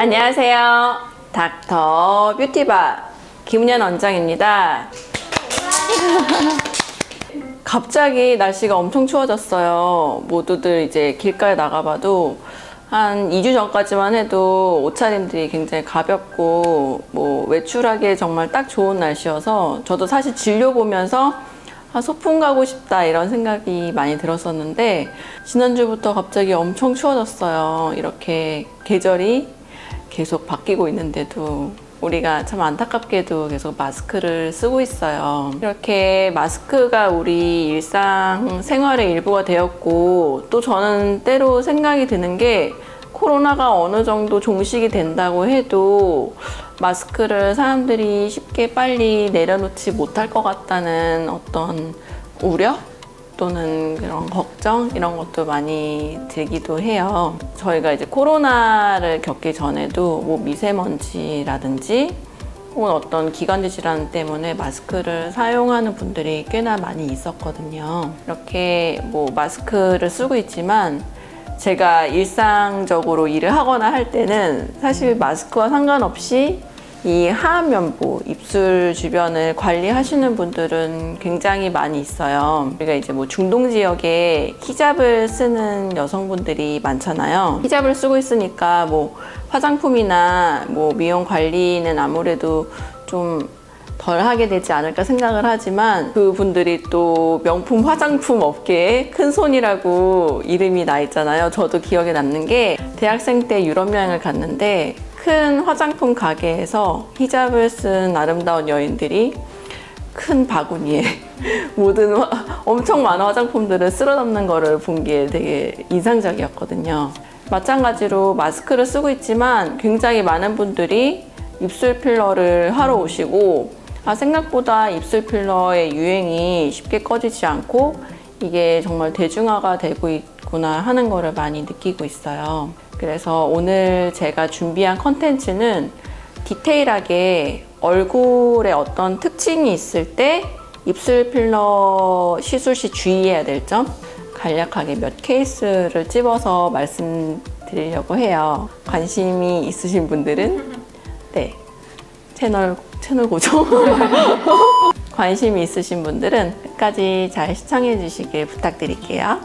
안녕하세요. 닥터 뷰티바 김은현 원장입니다. 갑자기 날씨가 엄청 추워졌어요. 모두들 이제 길가에 나가봐도 한 2주 전까지만 해도 옷차림들이 굉장히 가볍고 외출하기에 정말 딱 좋은 날씨여서 저도 사실 진료 보면서 소풍 가고 싶다 이런 생각이 많이 들었었는데 지난주부터 갑자기 엄청 추워졌어요. 이렇게 계절이 계속 바뀌고 있는데도 우리가 참 안타깝게도 계속 마스크를 쓰고 있어요. 이렇게 마스크가 우리 일상 생활의 일부가 되었고, 또 저는 때로 생각이 드는 게 코로나가 어느 정도 종식이 된다고 해도 마스크를 사람들이 쉽게 빨리 내려놓지 못할 것 같다는 어떤 우려? 또는 그런 걱정? 이런 것도 많이 들기도 해요. 저희가 이제 코로나를 겪기 전에도 미세먼지라든지 혹은 어떤 기관지 질환 때문에 마스크를 사용하는 분들이 꽤나 많이 있었거든요. 이렇게 마스크를 쓰고 있지만 제가 일상적으로 일을 하거나 할 때는 사실 마스크와 상관없이 이 하안면부, 입술 주변을 관리하시는 분들은 굉장히 많이 있어요. 우리가 이제 중동 지역에 히잡을 쓰는 여성분들이 많잖아요. 히잡을 쓰고 있으니까 화장품이나 미용 관리는 아무래도 좀 덜 하게 되지 않을까 생각을 하지만 그분들이 또 명품 화장품 업계에 큰 손이라고 이름이 나 있잖아요. 저도 기억에 남는 게 대학생 때 유럽 여행을 갔는데 큰 화장품 가게에서 히잡을 쓴 아름다운 여인들이 큰 바구니에 모든 엄청 많은 화장품들을 쓸어 담는 거를 본 게 되게 인상적이었거든요. 마찬가지로 마스크를 쓰고 있지만 굉장히 많은 분들이 입술 필러를 하러 오시고 생각보다 입술 필러의 유행이 쉽게 꺼지지 않고 이게 정말 대중화가 되고 있구나 하는 거를 많이 느끼고 있어요. 그래서 오늘 제가 준비한 컨텐츠는 디테일하게 얼굴에 어떤 특징이 있을 때 입술 필러 시술 시 주의해야 될 점 간략하게 몇 케이스를 찝어서 말씀드리려고 해요. 관심이 있으신 분들은 채널 고정 관심이 있으신 분들은 끝까지 잘 시청해 주시길 부탁드릴게요.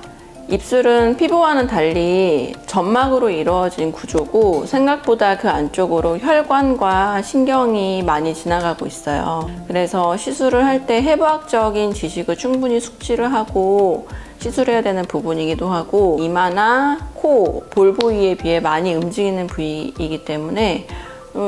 입술은 피부와는 달리 점막으로 이루어진 구조고 생각보다 그 안쪽으로 혈관과 신경이 많이 지나가고 있어요. 그래서 시술을 할 때 해부학적인 지식을 충분히 숙지를 하고 시술해야 되는 부분이기도 하고 이마나 코, 볼 부위에 비해 많이 움직이는 부위이기 때문에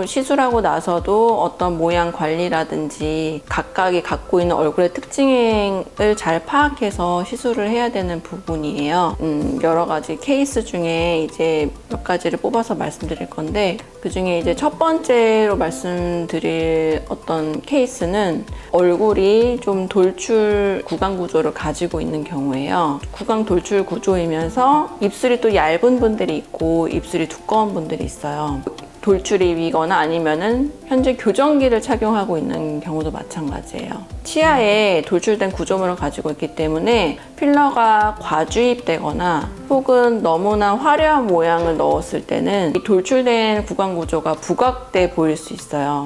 시술하고 나서도 어떤 모양 관리라든지 각각이 갖고 있는 얼굴의 특징을 잘 파악해서 시술을 해야 되는 부분이에요. 여러 가지 케이스 중에 이제 몇 가지를 뽑아서 말씀드릴 건데 그 중에 이제 첫 번째로 말씀드릴 어떤 케이스는 얼굴이 좀 돌출 구강 구조를 가지고 있는 경우예요. 구강 돌출 구조이면서 입술이 또 얇은 분들이 있고 입술이 두꺼운 분들이 있어요. 돌출입이거나 아니면은 현재 교정기를 착용하고 있는 경우도 마찬가지예요. 치아에 돌출된 구조물을 가지고 있기 때문에 필러가 과주입되거나 혹은 너무나 화려한 모양을 넣었을 때는 이 돌출된 구강 구조가 부각돼 보일 수 있어요.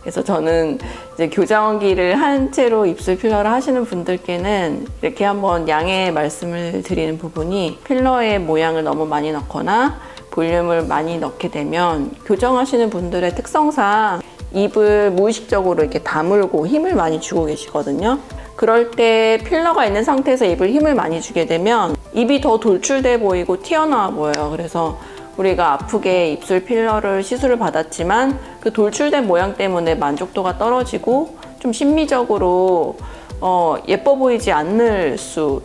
그래서 저는 이제 교정기를 한 채로 입술 필러를 하시는 분들께는 이렇게 한번 양해 말씀을 드리는 부분이 필러의 모양을 너무 많이 넣거나 볼륨을 많이 넣게 되면 교정하시는 분들의 특성상 입을 무의식적으로 이렇게 다물고 힘을 많이 주고 계시거든요. 그럴 때 필러가 있는 상태에서 입을 힘을 많이 주게 되면 입이 더 돌출돼 보이고 튀어나와 보여요. 그래서 우리가 아프게 입술 필러를 시술을 받았지만 그 돌출된 모양 때문에 만족도가 떨어지고 좀 심미적으로 예뻐 보이지 않을 수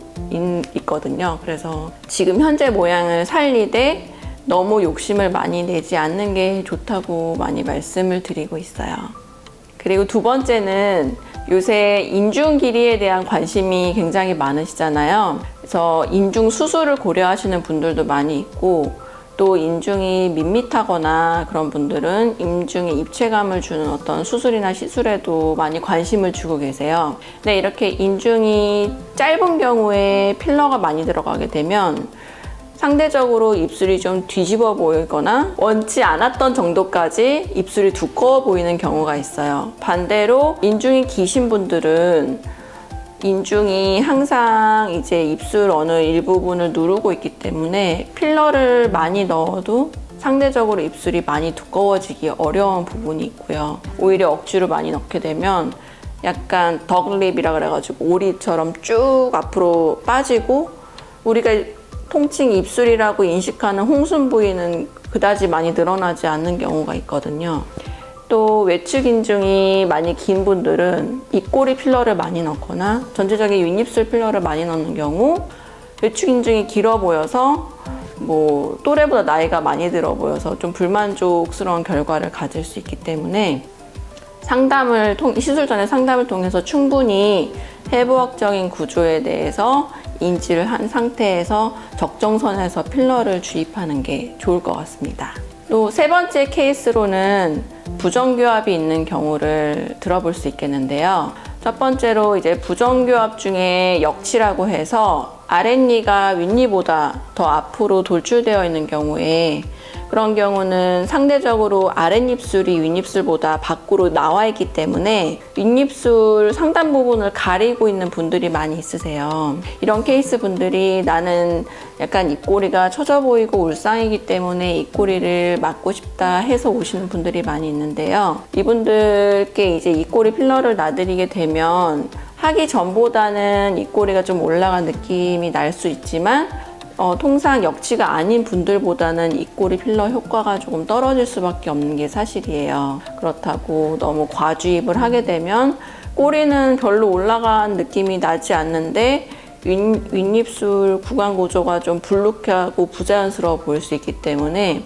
있거든요. 그래서 지금 현재 모양을 살리되 너무 욕심을 많이 내지 않는 게 좋다고 많이 말씀을 드리고 있어요. 그리고 두 번째는 요새 인중 길이에 대한 관심이 굉장히 많으시잖아요. 그래서 인중 수술을 고려하시는 분들도 많이 있고 또 인중이 밋밋하거나 그런 분들은 인중에 입체감을 주는 어떤 수술이나 시술에도 많이 관심을 주고 계세요. 근데 이렇게 인중이 짧은 경우에 필러가 많이 들어가게 되면 상대적으로 입술이 좀 뒤집어 보이거나 원치 않았던 정도까지 입술이 두꺼워 보이는 경우가 있어요. 반대로 인중이 기신 분들은 인중이 항상 이제 입술 어느 일부분을 누르고 있기 때문에 필러를 많이 넣어도 상대적으로 입술이 많이 두꺼워지기 어려운 부분이 있고요. 오히려 억지로 많이 넣게 되면 약간 덕립이라 그래가지고 오리처럼 쭉 앞으로 빠지고 우리가 통칭 입술이라고 인식하는 홍순 부위는 그다지 많이 늘어나지 않는 경우가 있거든요. 또 외축 인중이 많이 긴 분들은 입꼬리 필러를 많이 넣거나 전체적인 윗입술 필러를 많이 넣는 경우 외축 인중이 길어 보여서 뭐 또래보다 나이가 많이 들어 보여서 좀 불만족스러운 결과를 가질 수 있기 때문에 시술 전에 상담을 통해서 충분히 해부학적인 구조에 대해서 인지를 한 상태에서 적정선에서 필러를 주입하는 게 좋을 것 같습니다. 또 세 번째 케이스로는 부정교합이 있는 경우를 들어볼 수 있겠는데요. 첫 번째로 이제 부정교합 중에 역치라고 해서 아랫니가 윗니보다 더 앞으로 돌출되어 있는 경우에 그런 경우는 상대적으로 아랫입술이 윗입술보다 밖으로 나와 있기 때문에 윗입술 상단 부분을 가리고 있는 분들이 많이 있으세요. 이런 케이스 분들이 나는 약간 입꼬리가 처져 보이고 울상이기 때문에 입꼬리를 막고 싶다 해서 오시는 분들이 많이 있는데요. 이분들께 이제 입꼬리 필러를 놔드리게 되면 하기 전보다는 입꼬리가 좀 올라간 느낌이 날 수 있지만 통상 역치가 아닌 분들보다는 입꼬리 필러 효과가 조금 떨어질 수밖에 없는 게 사실이에요. 그렇다고 너무 과주입을 하게 되면 꼬리는 별로 올라간 느낌이 나지 않는데 윗입술 구강 구조가 좀 불룩하고 부자연스러워 보일 수 있기 때문에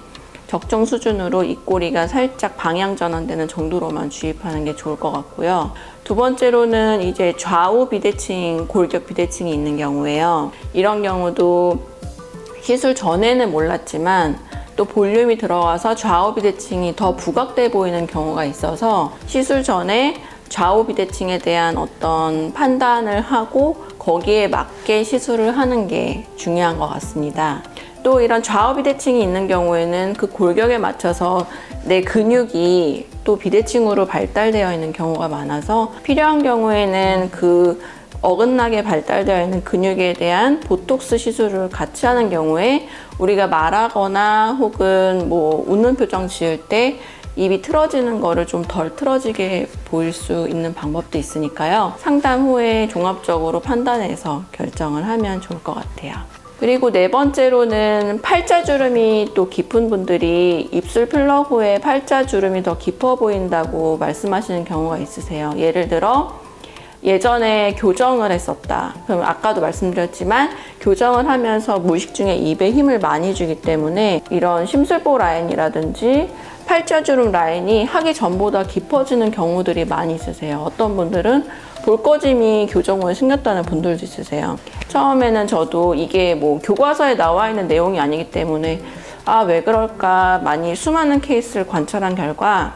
적정 수준으로 입꼬리가 살짝 방향 전환되는 정도로만 주입하는 게 좋을 것 같고요. 두 번째로는 이제 좌우 비대칭, 골격 비대칭이 있는 경우예요. 이런 경우도 시술 전에는 몰랐지만 또 볼륨이 들어가서 좌우 비대칭이 더 부각돼 보이는 경우가 있어서 시술 전에 좌우 비대칭에 대한 어떤 판단을 하고 거기에 맞게 시술을 하는 게 중요한 것 같습니다. 또 이런 좌우 비대칭이 있는 경우에는 그 골격에 맞춰서 내 근육이 또 비대칭으로 발달되어 있는 경우가 많아서 필요한 경우에는 그 어긋나게 발달되어 있는 근육에 대한 보톡스 시술을 같이 하는 경우에 우리가 말하거나 혹은 뭐 웃는 표정 지을 때 입이 틀어지는 거를 좀 덜 틀어지게 보일 수 있는 방법도 있으니까요. 상담 후에 종합적으로 판단해서 결정을 하면 좋을 것 같아요. 그리고 네 번째로는 팔자주름이 또 깊은 분들이 입술 필러 후에 팔자주름이 더 깊어 보인다고 말씀하시는 경우가 있으세요. 예를 들어 예전에 교정을 했었다. 그럼 아까도 말씀드렸지만 교정을 하면서 무의식 중에 입에 힘을 많이 주기 때문에 이런 심술보 라인이라든지 팔자주름 라인이 하기 전보다 깊어지는 경우들이 많이 있으세요. 어떤 분들은 볼거짐이 교정 후에 생겼다는 분들도 있으세요. 처음에는 저도 이게 뭐 교과서에 나와 있는 내용이 아니기 때문에 아, 왜 그럴까 많이 수많은 케이스를 관찰한 결과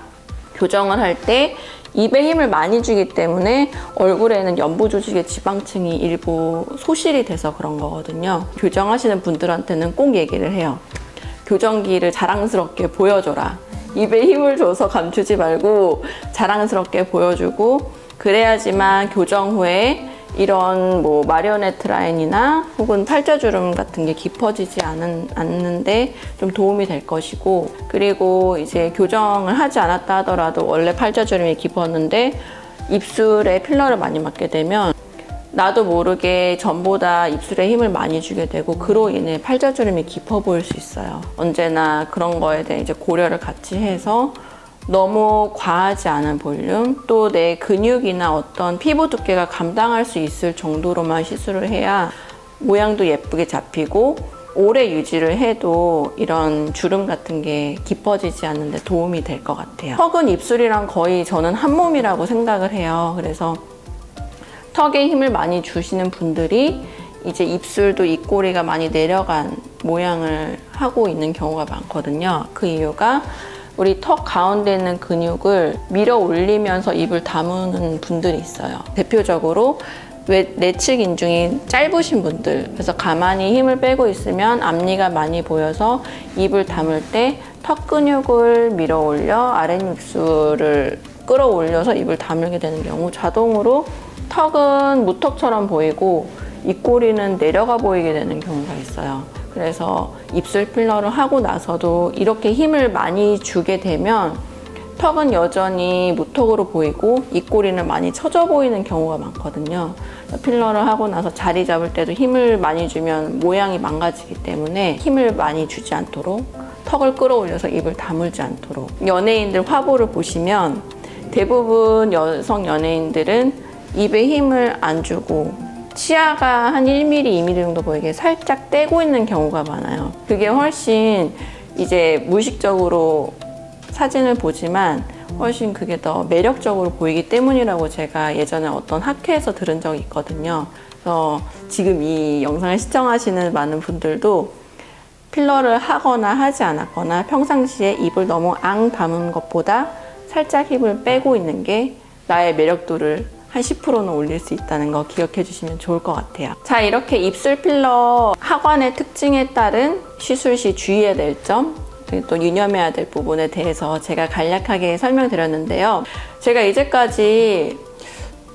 교정을 할 때 입에 힘을 많이 주기 때문에 얼굴에는 연부 조직의 지방층이 일부 소실이 돼서 그런 거거든요. 교정하시는 분들한테는 꼭 얘기를 해요. 교정기를 자랑스럽게 보여줘라. 입에 힘을 줘서 감추지 말고 자랑스럽게 보여주고 그래야지만 교정 후에 이런 뭐 마리오네트 라인이나 혹은 팔자주름 같은 게 깊어지지 않는데 좀 도움이 될 것이고 그리고 이제 교정을 하지 않았다 하더라도 원래 팔자주름이 깊었는데 입술에 필러를 많이 맞게 되면 나도 모르게 전보다 입술에 힘을 많이 주게 되고 그로 인해 팔자주름이 깊어 보일 수 있어요. 언제나 그런 거에 대해 이제 고려를 같이 해서 너무 과하지 않은 볼륨 또 내 근육이나 어떤 피부 두께가 감당할 수 있을 정도로만 시술을 해야 모양도 예쁘게 잡히고 오래 유지를 해도 이런 주름 같은 게 깊어지지 않는데 도움이 될 것 같아요. 턱은 입술이랑 거의 저는 한 몸이라고 생각을 해요. 그래서 턱에 힘을 많이 주시는 분들이 이제 입술도 입꼬리가 많이 내려간 모양을 하고 있는 경우가 많거든요. 그 이유가 우리 턱 가운데 있는 근육을 밀어 올리면서 입을 다무는 분들이 있어요. 대표적으로 내측 인중이 짧으신 분들, 그래서 가만히 힘을 빼고 있으면 앞니가 많이 보여서 입을 다물 때 턱 근육을 밀어 올려 아랫입술을 끌어올려서 입을 다물게 되는 경우 자동으로 턱은 무턱처럼 보이고 입꼬리는 내려가 보이게 되는 경우가 있어요. 그래서 입술 필러를 하고 나서도 이렇게 힘을 많이 주게 되면 턱은 여전히 무턱으로 보이고 입꼬리는 많이 처져 보이는 경우가 많거든요. 필러를 하고 나서 자리 잡을 때도 힘을 많이 주면 모양이 망가지기 때문에 힘을 많이 주지 않도록 턱을 끌어올려서 입을 다물지 않도록. 연예인들 화보를 보시면 대부분 여성 연예인들은 입에 힘을 안 주고 치아가 한 1mm, 2mm 정도 보이게 살짝 떼고 있는 경우가 많아요. 그게 훨씬 이제 무의식적으로 사진을 보지만 훨씬 그게 더 매력적으로 보이기 때문이라고 제가 예전에 어떤 학회에서 들은 적이 있거든요. 그래서 지금 이 영상을 시청하시는 많은 분들도 필러를 하거나 하지 않았거나 평상시에 입을 너무 앙 다문 것보다 살짝 힘을 빼고 있는 게 나의 매력도를 한 10%는 올릴 수 있다는 거 기억해 주시면 좋을 것 같아요. 자, 이렇게 입술 필러 하관의 특징에 따른 시술 시 주의해야 될 점, 그리고 또 유념해야 될 부분에 대해서 제가 간략하게 설명드렸는데요. 제가 이제까지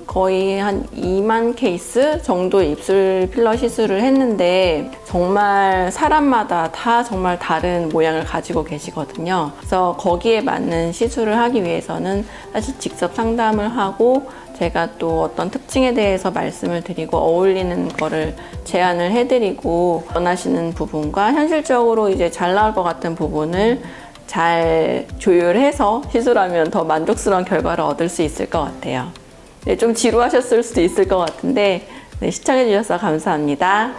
거의 한 2만 케이스 정도의 입술 필러 시술을 했는데 정말 사람마다 다 정말 다른 모양을 가지고 계시거든요. 그래서 거기에 맞는 시술을 하기 위해서는 사실 직접 상담을 하고 제가 또 어떤 특징에 대해서 말씀을 드리고 어울리는 거를 제안을 해드리고 원하시는 부분과 현실적으로 이제 잘 나올 것 같은 부분을 잘 조율해서 시술하면 더 만족스러운 결과를 얻을 수 있을 것 같아요. 네, 좀 지루하셨을 수도 있을 것 같은데 네, 시청해 주셔서 감사합니다.